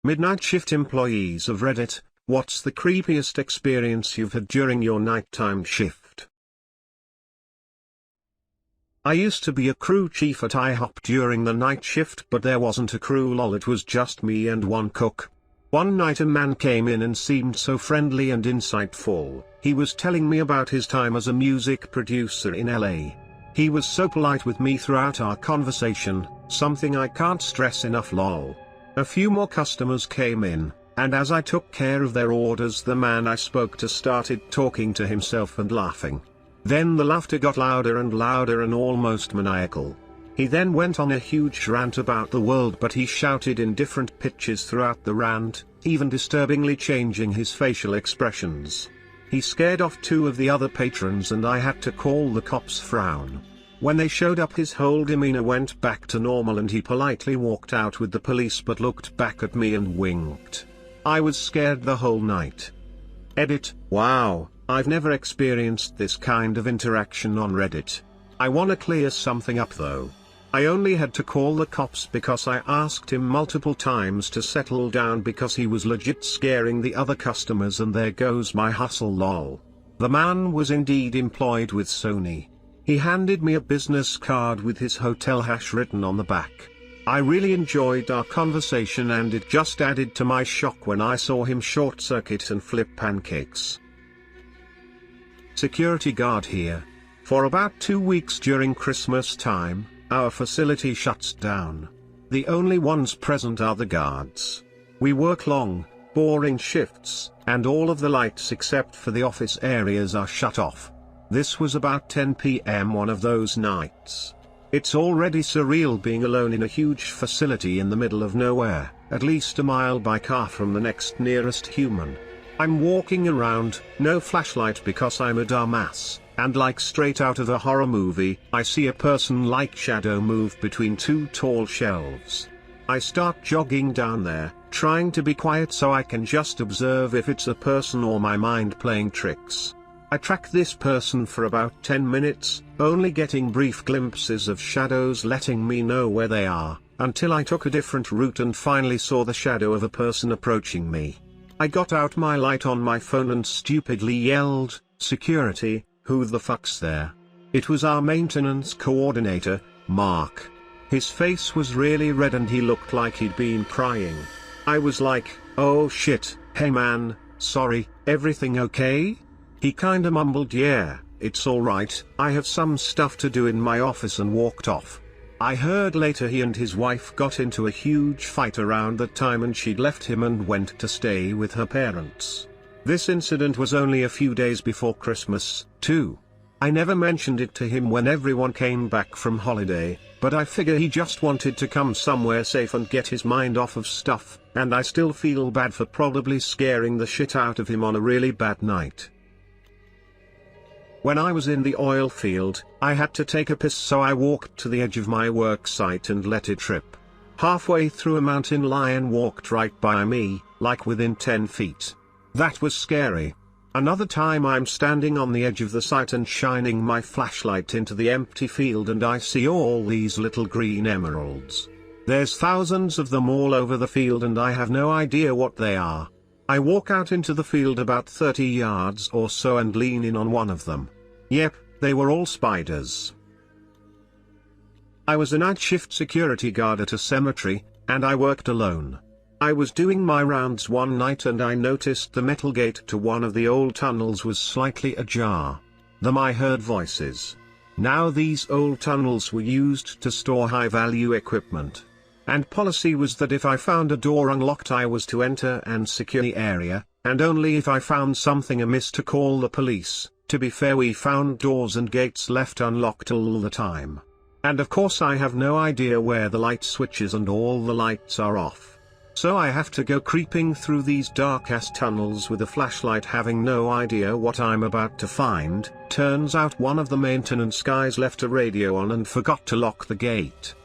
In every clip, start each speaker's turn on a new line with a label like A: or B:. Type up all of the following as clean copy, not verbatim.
A: Midnight shift employees of Reddit, what's the creepiest experience you've had during your nighttime shift? I used to be a crew chief at IHOP during the night shift, but there wasn't a crew lol, it was just me and one cook. One night a man came in and seemed so friendly and insightful. He was telling me about his time as a music producer in LA. He was so polite with me throughout our conversation, something I can't stress enough lol. A few more customers came in, and as I took care of their orders, the man I spoke to started talking to himself and laughing. Then the laughter got louder and louder and almost maniacal. He then went on a huge rant about the world, but he shouted in different pitches throughout the rant, even disturbingly changing his facial expressions. He scared off two of the other patrons and I had to call the cops. Frown. When they showed up, his whole demeanor went back to normal and he politely walked out with the police but looked back at me and winked. I was scared the whole night. Edit. Wow, I've never experienced this kind of interaction on Reddit. I wanna clear something up though. I only had to call the cops because I asked him multiple times to settle down because he was legit scaring the other customers, and there goes my hustle lol. The man was indeed employed with Sony. He handed me a business card with his hotel hash written on the back. I really enjoyed our conversation and it just added to my shock when I saw him short circuit and flip pancakes. Security guard here. For about 2 weeks during Christmas time, our facility shuts down. The only ones present are the guards. We work long, boring shifts, and all of the lights except for the office areas are shut off. This was about 10 p.m. one of those nights. It's already surreal being alone in a huge facility in the middle of nowhere, at least a mile by car from the next nearest human. I'm walking around, no flashlight because I'm a dumbass, and like straight out of a horror movie, I see a person-like shadow move between two tall shelves. I start jogging down there, trying to be quiet so I can just observe if it's a person or my mind playing tricks. I track this person for about 10 minutes, only getting brief glimpses of shadows letting me know where they are, until I took a different route and finally saw the shadow of a person approaching me. I got out my light on my phone and stupidly yelled, "Security, who the fuck's there?" It was our maintenance coordinator, Mark. His face was really red and he looked like he'd been crying. I was like, "Oh shit, hey man, sorry, everything okay?" He kinda mumbled, "Yeah, it's alright, I have some stuff to do in my office," and walked off. I heard later he and his wife got into a huge fight around that time and she'd left him and went to stay with her parents. This incident was only a few days before Christmas, too. I never mentioned it to him when everyone came back from holiday, but I figure he just wanted to come somewhere safe and get his mind off of stuff, and I still feel bad for probably scaring the shit out of him on a really bad night. When I was in the oil field, I had to take a piss, so I walked to the edge of my work site and let it rip. Halfway through, a mountain lion walked right by me, like within 10 feet. That was scary. Another time I'm standing on the edge of the site and shining my flashlight into the empty field and I see all these little green emeralds. There's thousands of them all over the field and I have no idea what they are. I walk out into the field about 30 yards or so and lean in on one of them. Yep, they were all spiders. I was a night shift security guard at a cemetery, and I worked alone. I was doing my rounds one night and I noticed the metal gate to one of the old tunnels was slightly ajar. Then I heard voices. Now these old tunnels were used to store high-value equipment. And policy was that if I found a door unlocked I was to enter and secure the area, and only if I found something amiss to call the police. To be fair, we found doors and gates left unlocked all the time. And of course I have no idea where the light switch is and all the lights are off. So I have to go creeping through these dark-ass tunnels with a flashlight, having no idea what I'm about to find. Turns out one of the maintenance guys left a radio on and forgot to lock the gate.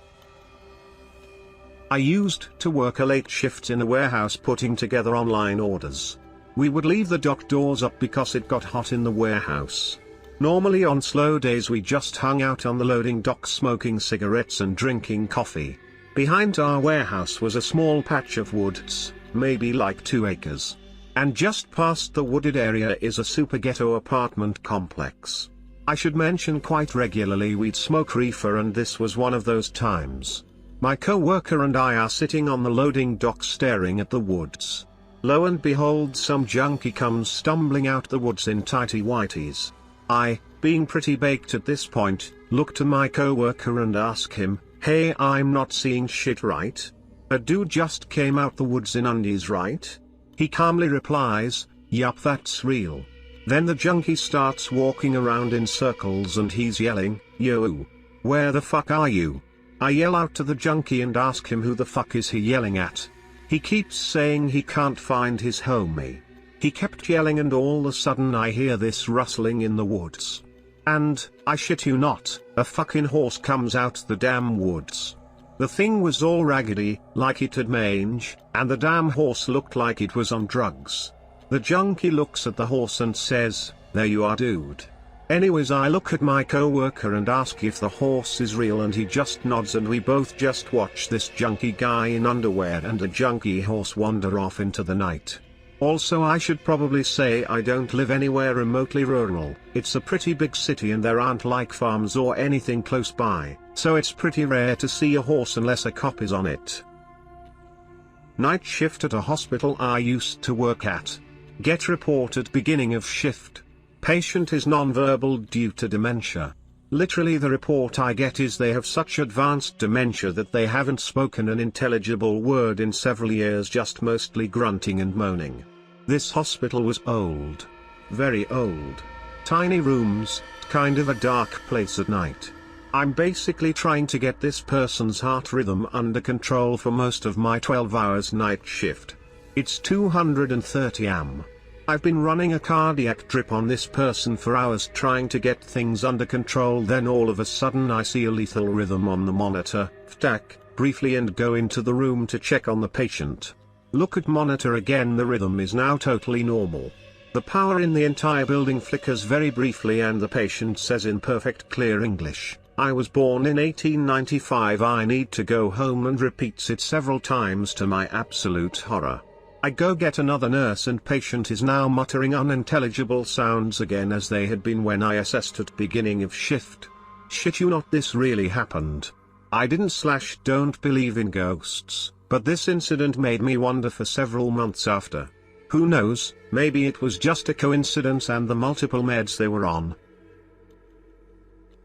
A: I used to work a late shift in a warehouse putting together online orders. We would leave the dock doors up because it got hot in the warehouse. Normally on slow days we just hung out on the loading dock smoking cigarettes and drinking coffee. Behind our warehouse was a small patch of woods, maybe like 2 acres. And just past the wooded area is a super ghetto apartment complex. I should mention quite regularly we'd smoke reefer, and this was one of those times. My co-worker and I are sitting on the loading dock staring at the woods. Lo and behold, some junkie comes stumbling out the woods in tighty whities. I, being pretty baked at this point, look to my co-worker and ask him, "Hey, I'm not seeing shit right? A dude just came out the woods in undies, right?" He calmly replies, "Yup, that's real." Then the junkie starts walking around in circles and he's yelling, "Yo, where the fuck are you?" I yell out to the junkie and ask him who the fuck is he yelling at. He keeps saying he can't find his homie. He kept yelling and all of a sudden I hear this rustling in the woods. And, I shit you not, a fucking horse comes out the damn woods. The thing was all raggedy, like it had mange, and the damn horse looked like it was on drugs. The junkie looks at the horse and says, "There you are, dude." Anyways, I look at my co-worker and ask if the horse is real, and he just nods, and we both just watch this junkie guy in underwear and a junkie horse wander off into the night. Also, I should probably say I don't live anywhere remotely rural. It's a pretty big city and there aren't like farms or anything close by, so it's pretty rare to see a horse unless a cop is on it. Night shift at a hospital I used to work at. Get report at beginning of shift. Patient is nonverbal due to dementia. Literally the report I get is they have such advanced dementia that they haven't spoken an intelligible word in several years, just mostly grunting and moaning. This hospital was old. Very old. Tiny rooms, kind of a dark place at night. I'm basically trying to get this person's heart rhythm under control for most of my 12 hours night shift. It's 230 am. I've been running a cardiac drip on this person for hours trying to get things under control, then all of a sudden I see a lethal rhythm on the monitor, ftack, briefly, and go into the room to check on the patient. Look at monitor again, the rhythm is now totally normal. The power in the entire building flickers very briefly and the patient says in perfect clear English, "I was born in 1895, I need to go home," and repeats it several times to my absolute horror. I go get another nurse and patient is now muttering unintelligible sounds again as they had been when I assessed at beginning of shift. Shit you not, this really happened. I don't believe in ghosts, but this incident made me wonder for several months after. Who knows, maybe it was just a coincidence and the multiple meds they were on.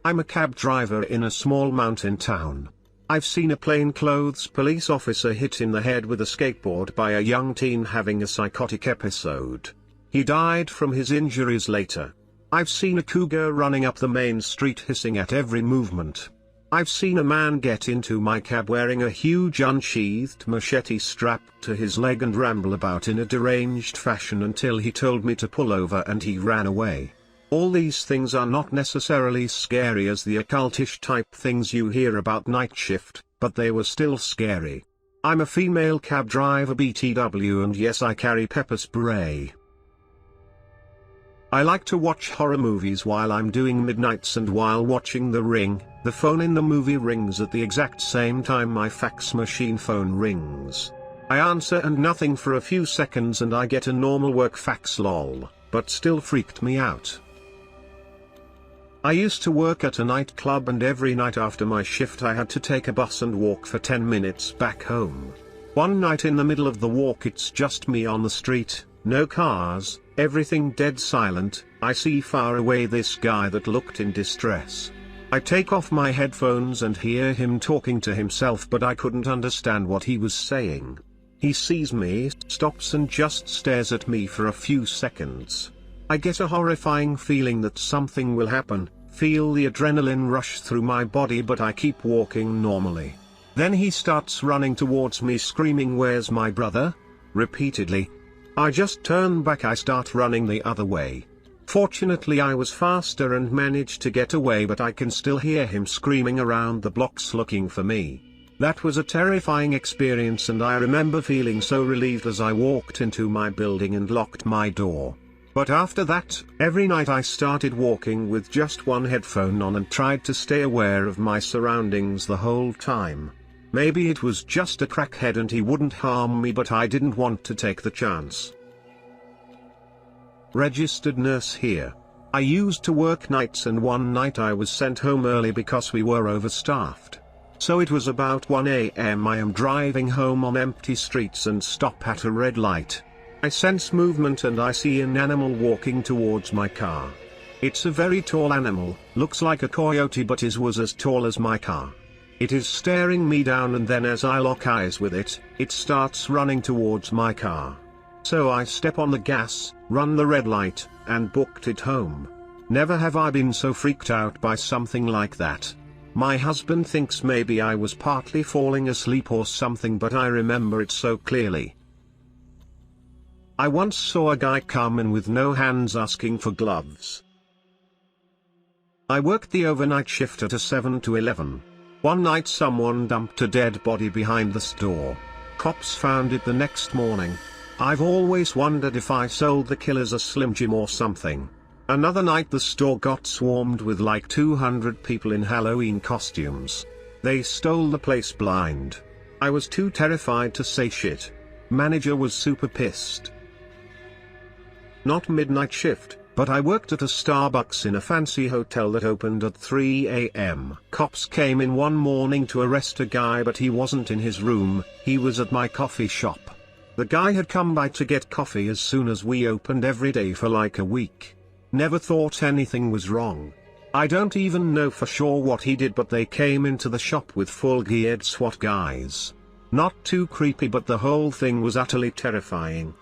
A: I'm a cab driver in a small mountain town. I've seen a plainclothes police officer hit in the head with a skateboard by a young teen having a psychotic episode. He died from his injuries later. I've seen a cougar running up the main street hissing at every movement. I've seen a man get into my cab wearing a huge unsheathed machete strapped to his leg and ramble about in a deranged fashion until he told me to pull over and he ran away. All these things are not necessarily scary as the occultish type things you hear about night shift, but they were still scary. I'm a female cab driver BTW, and yes, I carry pepper spray. I like to watch horror movies while I'm doing midnights, and while watching The Ring, the phone in the movie rings at the exact same time my fax machine phone rings. I answer and nothing for a few seconds and I get a normal work fax lol, but still freaked me out. I used to work at a nightclub and every night after my shift I had to take a bus and walk for 10 minutes back home. One night in the middle of the walk it's just me on the street, no cars, everything dead silent. I see far away this guy that looked in distress. I take off my headphones and hear him talking to himself, but I couldn't understand what he was saying. He sees me, stops and just stares at me for a few seconds. I get a horrifying feeling that something will happen, feel the adrenaline rush through my body, but I keep walking normally. Then he starts running towards me screaming, "Where's my brother?" repeatedly. I just turn back, I start running the other way. Fortunately I was faster and managed to get away, but I can still hear him screaming around the blocks looking for me. That was a terrifying experience and I remember feeling so relieved as I walked into my building and locked my door. But after that, every night I started walking with just one headphone on and tried to stay aware of my surroundings the whole time. Maybe it was just a crackhead and he wouldn't harm me, but I didn't want to take the chance. Registered nurse here. I used to work nights and one night I was sent home early because we were overstaffed. So it was about 1 AM. I am driving home on empty streets and stop at a red light. I sense movement and I see an animal walking towards my car. It's a very tall animal, looks like a coyote but was as tall as my car. It is staring me down and then as I lock eyes with it, it starts running towards my car. So I step on the gas, run the red light, and booked it home. Never have I been so freaked out by something like that. My husband thinks maybe I was partly falling asleep or something, but I remember it so clearly. I once saw a guy come in with no hands asking for gloves. I worked the overnight shift at a 7 to 11. One night someone dumped a dead body behind the store. Cops found it the next morning. I've always wondered if I sold the killers a Slim Jim or something. Another night the store got swarmed with like 200 people in Halloween costumes. They stole the place blind. I was too terrified to say shit. Manager was super pissed. Not midnight shift, but I worked at a Starbucks in a fancy hotel that opened at 3 AM. Cops came in one morning to arrest a guy, but he wasn't in his room, he was at my coffee shop. The guy had come by to get coffee as soon as we opened every day for like a week. Never thought anything was wrong. I don't even know for sure what he did, but they came into the shop with full-geared SWAT guys. Not too creepy, but the whole thing was utterly terrifying.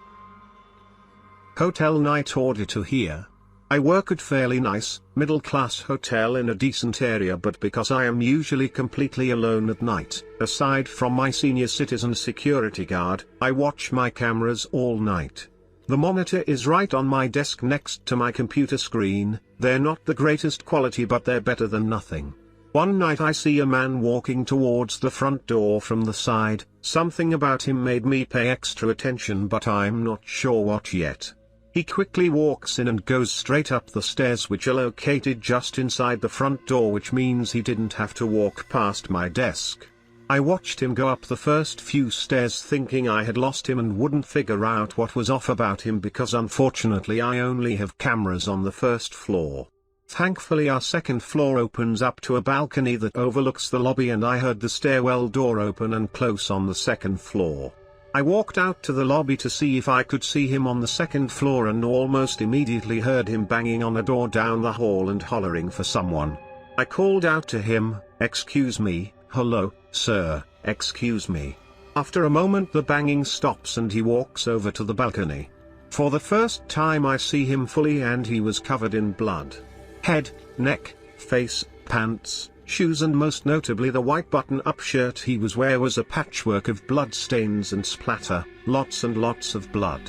A: Hotel night auditor here. I work at fairly nice, middle-class hotel in a decent area, but because I am usually completely alone at night, aside from my senior citizen security guard, I watch my cameras all night. The monitor is right on my desk next to my computer screen. They're not the greatest quality, but they're better than nothing. One night I see a man walking towards the front door from the side. Something about him made me pay extra attention, but I'm not sure what yet. He quickly walks in and goes straight up the stairs, which are located just inside the front door, which means he didn't have to walk past my desk. I watched him go up the first few stairs thinking I had lost him and wouldn't figure out what was off about him because unfortunately I only have cameras on the first floor. Thankfully our second floor opens up to a balcony that overlooks the lobby, and I heard the stairwell door open and close on the second floor. I walked out to the lobby to see if I could see him on the second floor and almost immediately heard him banging on a door down the hall and hollering for someone. I called out to him, "Excuse me, hello, sir, excuse me." After a moment the banging stops and he walks over to the balcony. For the first time I see him fully, and he was covered in blood. Head, neck, face, pants, shoes, and most notably the white button-up shirt he was wearing was a patchwork of blood stains and splatter, lots and lots of blood.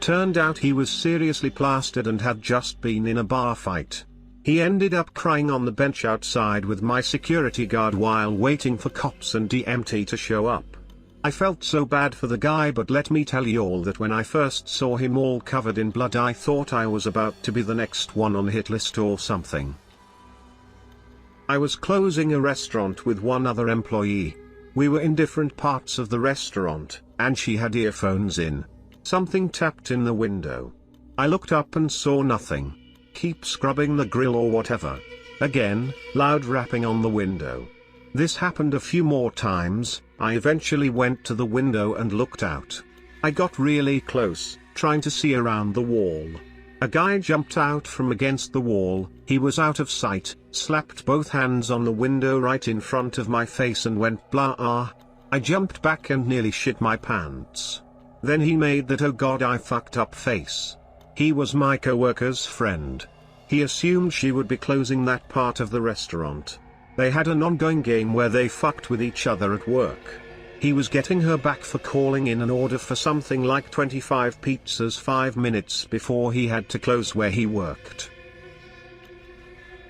A: Turned out he was seriously plastered and had just been in a bar fight. He ended up crying on the bench outside with my security guard while waiting for cops and DMT to show up. I felt so bad for the guy, but let me tell you all that when I first saw him all covered in blood I thought I was about to be the next one on the hit list or something. I was closing a restaurant with one other employee. We were in different parts of the restaurant, and she had earphones in. Something tapped in the window. I looked up and saw nothing. Keep scrubbing the grill or whatever. Again, loud rapping on the window. This happened a few more times. I eventually went to the window and looked out. I got really close, trying to see around the wall. A guy jumped out from against the wall. He was out of sight, slapped both hands on the window right in front of my face and went blah ah. I jumped back and nearly shit my pants. Then he made that "oh god I fucked up" face. He was my coworker's friend. He assumed she would be closing that part of the restaurant. They had an ongoing game where they fucked with each other at work. He was getting her back for calling in an order for something like 25 pizzas 5 minutes before he had to close where he worked.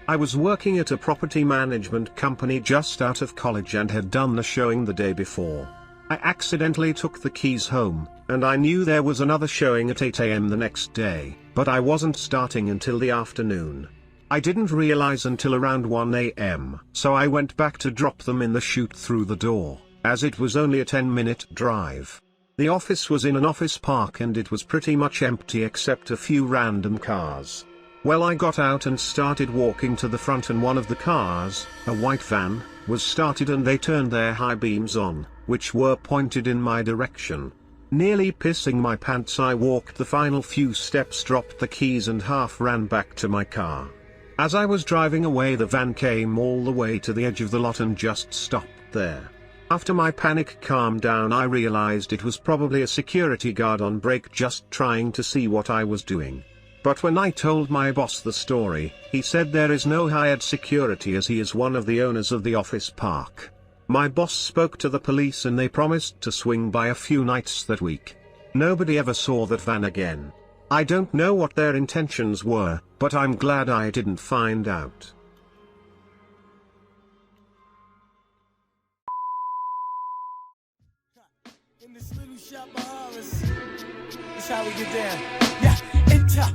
A: I was working at a property management company just out of college and had done the showing the day before. I accidentally took the keys home, and I knew there was another showing at 8 AM the next day, but I wasn't starting until the afternoon. I didn't realize until around 1 AM, so I went back to drop them in the chute through the door. as it was only a 10-minute drive. The office was in an office park and it was pretty much empty except a few random cars. Well, I got out and started walking to the front, and one of the cars, a white van, was started and they turned their high beams on, which were pointed in my direction. Nearly pissing my pants, I walked the final few steps, dropped the keys and half ran back to my car. As I was driving away, the van came all the way to the edge of the lot and just stopped there. After my panic calmed down, I realized it was probably a security guard on break just trying to see what I was doing. But when I told my boss the story, he said there is no hired security as he is one of the owners of the office park. My boss spoke to the police and they promised to swing by a few nights that week. Nobody ever saw that van again. I don't know what their intentions were, but I'm glad I didn't find out.
B: In this little shop of horrors, that's how we get down. Yeah, enter,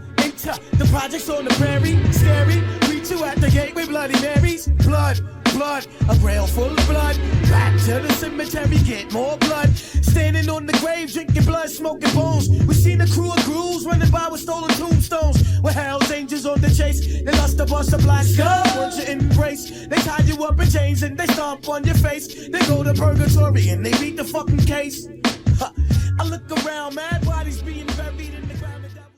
B: the projects on the prairie, scary. Greet you at the gate with Bloody Marys. Blood, a rail full of blood. Back to the cemetery, get more blood. Standing on the grave, drinking blood, smoking bones. We seen a crew of ghouls running by with stolen tombstones. With Hell's Angels on the chase, they lust to bust a black skull. Want you embrace, they tie you up in chains and they stomp on your face. They go to purgatory and they beat the fucking case. I look around, mad bodies being